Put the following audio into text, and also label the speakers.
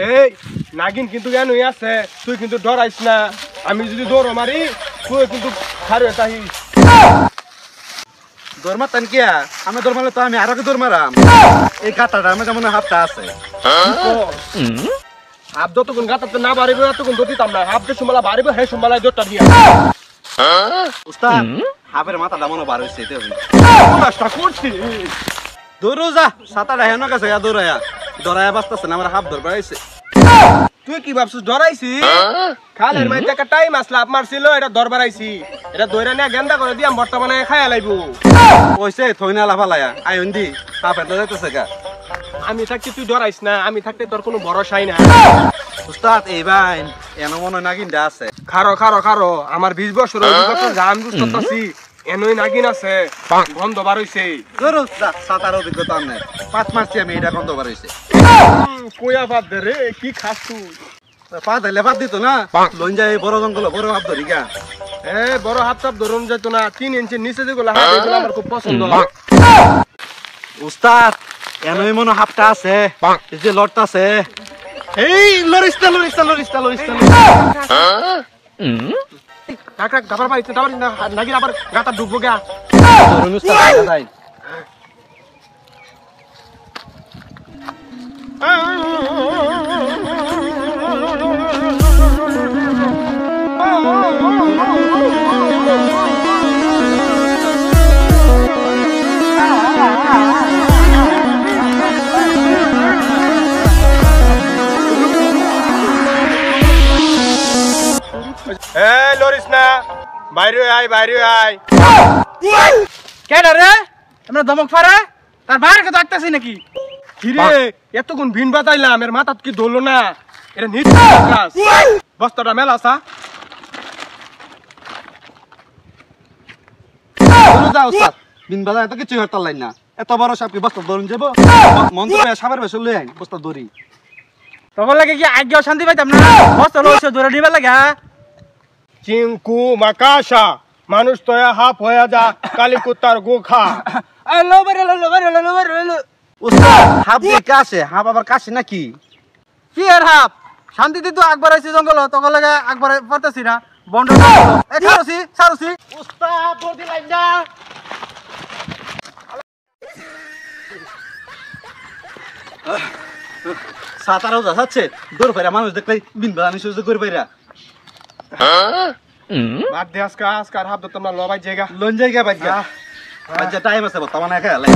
Speaker 1: এই নাগিন কিন্তু জ্ঞান হয়ে আছে, তুই কিন্তু ডরাইস না। আমি যদি দৌড় মারি তুই কিন্তু হারবে তাই।
Speaker 2: দৌড় মারতাম কিয়া? আমি দৌড় মারলে তো আমি আরো দৌড় মারাম। এই গাতাটা আমার যেমন হাতটা আছে।
Speaker 1: হাফ যতক্ষণ গাতাতে না বাড়িবে ততক্ষণ দৌড় দিতাম না। হাফ যে সময় বাড়িবে সেই সময় দৌড়টা দিয়া।
Speaker 2: উস্তাদ হাফের মাথাটা মনে বার হয়েছে এতে
Speaker 1: করছি
Speaker 2: দৌড়ো যা সাঁতার হেন গেছে দৌড়াইয়া দৌড়াইয়া বাঁচতেছে না আমার হাফ ধর বাড়াইছে।
Speaker 1: তুই কি ভাবছিস ডরাইছি? খালের মাঝে একটা টাইম আসলে আপ মারছিল, এটা দরবার আইছি। এটা দইরা নিয়ে গেন্দা করে দিয়াম বর্তমানে খাইয়া লাইবো।
Speaker 2: ওইসে থইনা লাফালায়া আইন্দি হাফের তো যাইতেছে গা।
Speaker 1: আমি থাকতে তুই ডরাইস না, আমি থাকতে তোর কোনো ভরসাই না।
Speaker 2: উস্তাদ এই ভাই এন মনে হয় নাগিনটা আছে।
Speaker 1: খারো খারো খারো, আমার 20 বছর অভিজ্ঞতা জান বুঝতেছি এনই নাগিন আছে, গন্ধ বার হইছে।
Speaker 2: ধরো সাঁতার অভিজ্ঞতা নেই, 5 মাস আমি এটা গন্ধ বার হইছে।
Speaker 1: কোয়া বাদ দে রে, কি খাস তুই?
Speaker 2: পা দিলে বাদ দিত না, লইন যায় বড় জঙ্গল বড় হাফ ধরি গা।
Speaker 1: বড় হাত টাপ ধরুন যেত না, 3 ইঞ্চির নিচে যেগুলো হাত এগুলো আমার খুব পছন্দ।
Speaker 2: উস্তাদ এনই মনে হাফটা আছে, এই যে লড়টা আছে। এই লরিস্তা লরিস্তা লরিস্তা লরিস্তা
Speaker 1: টাক টাক গাবার পাইছে, তারপর নাগিন আবার গাতা ডুববো গা।
Speaker 2: ধরুন উস্তাদ যাই।
Speaker 1: লরিস না, বাইরে আয় বাইরে আয়।
Speaker 3: কেডা রে? আমরা দমক ফারে তার বাইরে ডাকতাছি নাকি?
Speaker 1: কিরে এতক্ষণ ভিন বাজাইলাম, এর মাথা কি ধরলো না? এটা নিচে কাজ বস্তাটা মেলাসা।
Speaker 2: যা উস্তাদ বিন বাজার এত কিছু হরতাল লাইন না, এত বড় সাপ কি বস্তা ধরুন যাবো? মন তো সাপের বেশ লই আইন বস্তা ধরি।
Speaker 3: তখন লাগে কি আগেও শান্তি পাইতাম না? বস্তা লইছে ধরে নিবার লাগে।
Speaker 1: চিঙ্কু মাকাশা মানুষ তো হাফ হয়ে যা, কালি কুত্তার গো খা।
Speaker 3: লো বারে লো বারে লো বারে লো।
Speaker 2: উস্তাদ হাফ দিয়ে কাছে হাফ আবার কাছে নাকি?
Speaker 3: কি এর হাফ? শান্তিতে তো আকবার আইছে জঙ্গল, তখন লাগে আকবার পড়তাছি না। বন্ধ এ খারছি সারছি।
Speaker 1: উস্তাদ দৌড় দিলাই না।
Speaker 2: সাঁতারও যাচ্ছে দৌড় ফেরা মানুষ দেখলে বিন বাজানি সুযোগ করে পাইরা।
Speaker 1: বাদ দে আজকে আজকার হাফ ধরতাম না, লবাই জায়গা
Speaker 2: লোন জায়গা বাজ্যা টাইম আছে বর্তমানে খেলা